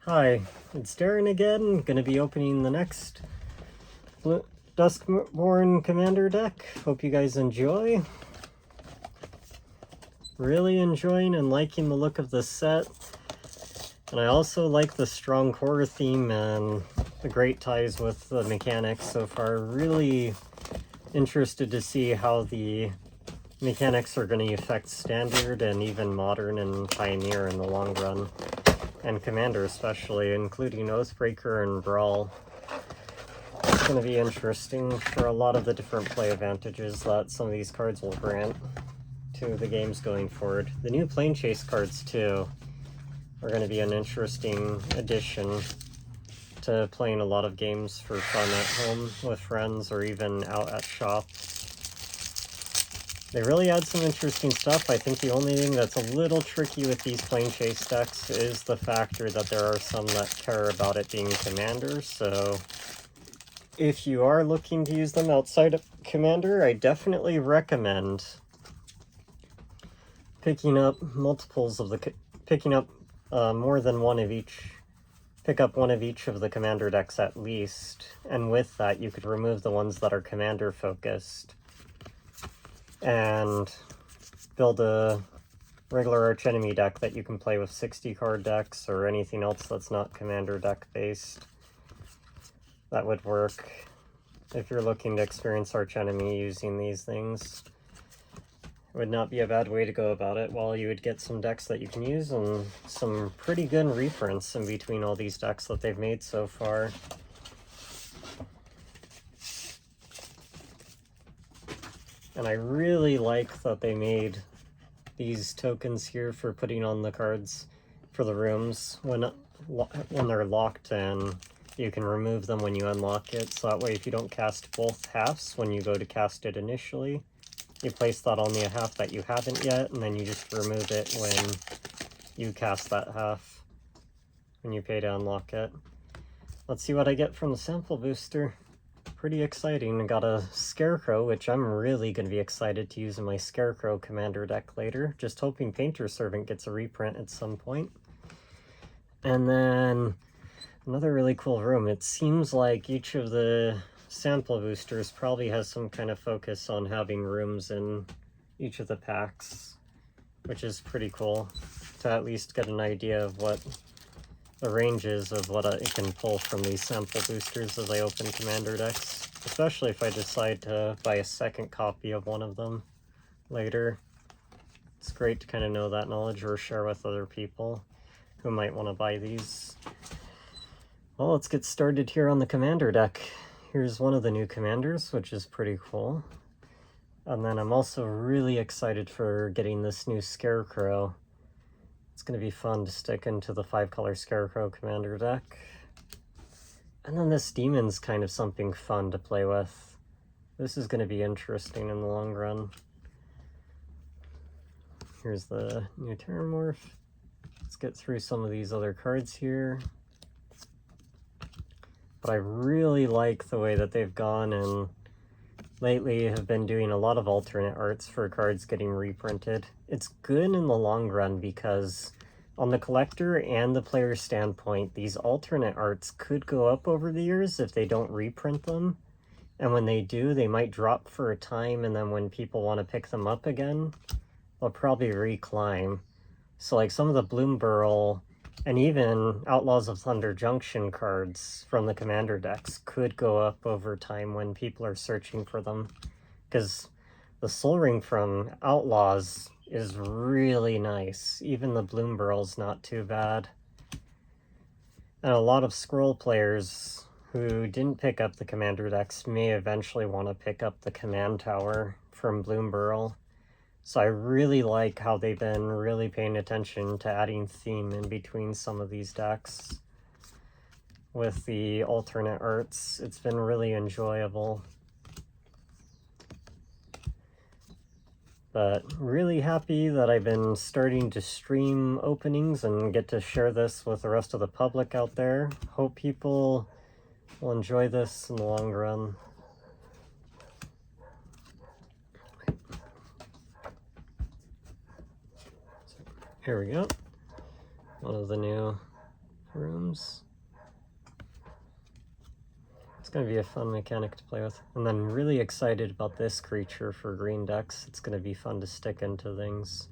Hi, it's Darren again. Gonna be opening the next Duskborn Commander deck. Hope you guys enjoy. Really enjoying and liking the look of this set. And I also like the strong core theme and the great ties with the mechanics so far. Really interested to see how the mechanics are going to affect Standard and even Modern and Pioneer in the long run. And Commander especially, including Oathbreaker and Brawl. It's going to be interesting for a lot of the different play advantages that some of these cards will grant to the games going forward. The new Plane Chase cards, too, are going to be an interesting addition to playing a lot of games for fun at home with friends or even out at shops. They really add some interesting stuff. I think the only thing that's a little tricky with these Plane Chase decks is the factor that there are some that care about it being Commander, so if you are looking to use them outside of Commander, I definitely recommend picking up multiples of the... picking up more than one of each. Pick up one of each of the Commander decks at least, and with that you could remove the ones that are Commander focused and build a regular Archenemy deck that you can play with 60 card decks or anything else that's not Commander deck based. That would work if you're looking to experience Archenemy using these things. It would not be a bad way to go about it, while you would get some decks that you can use and some pretty good reprints in between all these decks that they've made so far. And I really like that they made these tokens here for putting on the cards for the rooms when they're locked, and you can remove them when you unlock it. So that way if you don't cast both halves when you go to cast it initially, you place that on the half that you haven't yet, and then you just remove it when you cast that half, when you pay to unlock it. Let's see what I get from the sample booster. Pretty exciting. I got a Scarecrow, which I'm really going to be excited to use in my Scarecrow Commander deck later. Just hoping Painter Servant gets a reprint at some point. And then another really cool room. It seems like each of the sample boosters probably has some kind of focus on having rooms in each of the packs, which is pretty cool to at least get an idea of what the range is of what it can pull from these sample boosters as I open Commander decks, especially if I decide to buy a second copy of one of them later. It's great to kind of know that knowledge or share with other people who might want to buy these. Well, let's get started here on the Commander deck. Here's one of the new Commanders, which is pretty cool. And then I'm also really excited for getting this new Scarecrow. It's going to be fun to stick into the 5-color Scarecrow Commander deck. And then this Demon's kind of something fun to play with. This is going to be interesting in the long run. Here's the new Terramorph. Let's get through some of these other cards here. But I really like the way that they've gone and lately have been doing a lot of alternate arts for cards getting reprinted. It's good in the long run because on the collector and the player standpoint, these alternate arts could go up over the years if they don't reprint them. And when they do, they might drop for a time, and then when people want to pick them up again, they'll probably reclimb. So like some of the Bloomburrow and even Outlaws of Thunder Junction cards from the Commander decks could go up over time when people are searching for them. Because the Sol Ring from Outlaws is really nice. Even the Bloomburrow's not too bad. And a lot of Scroll players who didn't pick up the Commander decks may eventually want to pick up the Command Tower from Bloomburrow. So I really like how they've been really paying attention to adding theme in between some of these decks with the alternate arts. It's been really enjoyable. But really happy that I've been starting to stream openings and get to share this with the rest of the public out there. Hope people will enjoy this in the long run. Here we go. One of the new rooms. It's going to be a fun mechanic to play with. And then really excited about this creature for green decks. It's going to be fun to stick into things.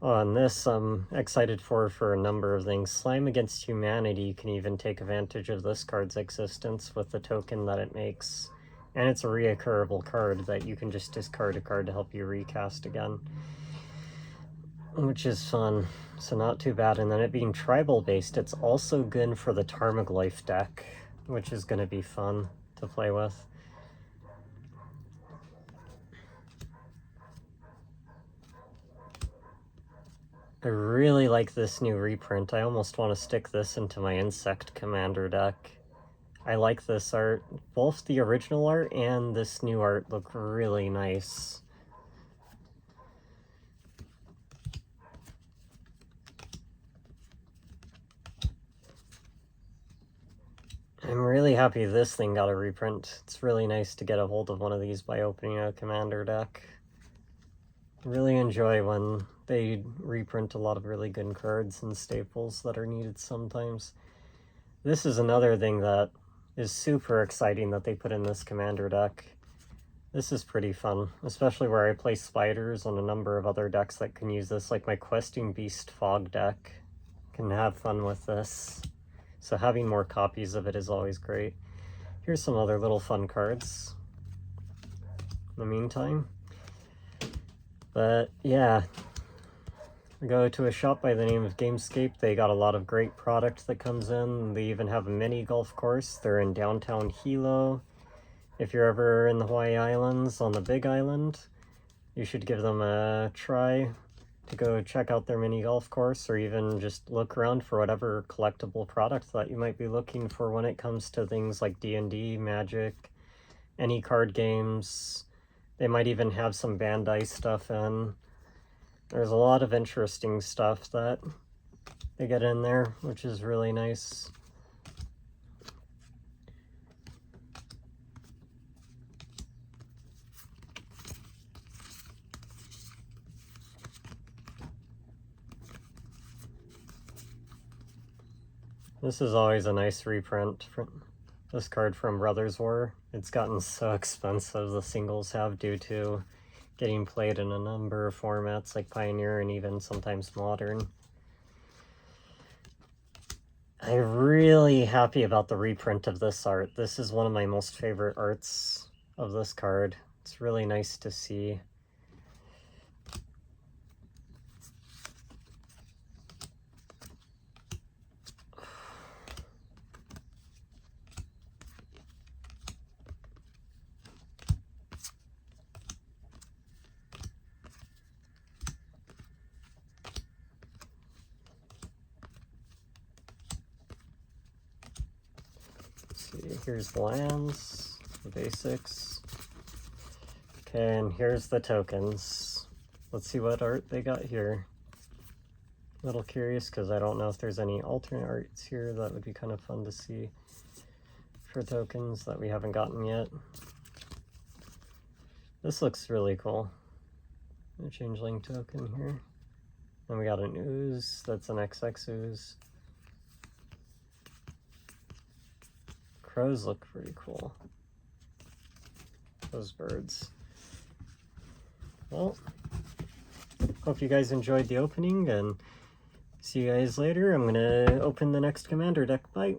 Oh, and this I'm excited for a number of things. Slime Against Humanity can even take advantage of this card's existence with the token that it makes. And it's a reoccurable card that you can just discard a card to help you recast again. Which is fun, so not too bad. And then it being tribal based, it's also good for the Tarmogoyf deck, which is going to be fun to play with. I really like this new reprint. I almost want to stick this into my Insect Commander deck. I like this art. Both the original art and this new art look really nice. I'm really happy this thing got a reprint. It's really nice to get a hold of one of these by opening a Commander deck. Really enjoy when they reprint a lot of really good cards and staples that are needed sometimes. This is another thing that is super exciting that they put in this Commander deck. This is pretty fun, especially where I play spiders and a number of other decks that can use this, like my Questing Beast Fog deck can have fun with this. So having more copies of it is always great. Here's some other little fun cards in the meantime. But yeah, we go to a shop by the name of Gamescape. They got a lot of great product that comes in. They even have a mini golf course. They're in downtown Hilo. If you're ever in the Hawaii Islands on the Big Island, you should give them a try to go check out their mini golf course, or even just look around for whatever collectible product that you might be looking for when it comes to things like D&D, Magic, any card games. They might even have some Bandai stuff in. There's a lot of interesting stuff that they get in there, which is really nice. This is always a nice reprint. This card from Brothers War. It's gotten so expensive, the singles have, due to getting played in a number of formats like Pioneer and even sometimes Modern. I'm really happy about the reprint of this art. This is one of my most favorite arts of this card. It's really nice to see. Here's the lands, the basics. Okay, and here's the tokens. Let's see what art they got here. A little curious because I don't know if there's any alternate arts here that would be kind of fun to see for tokens that we haven't gotten yet. This looks really cool. A changeling token here. And we got an ooze, that's an XX ooze. Crows look pretty cool. Those birds. Well, hope you guys enjoyed the opening, and see you guys later. I'm gonna open the next Commander deck. Bye.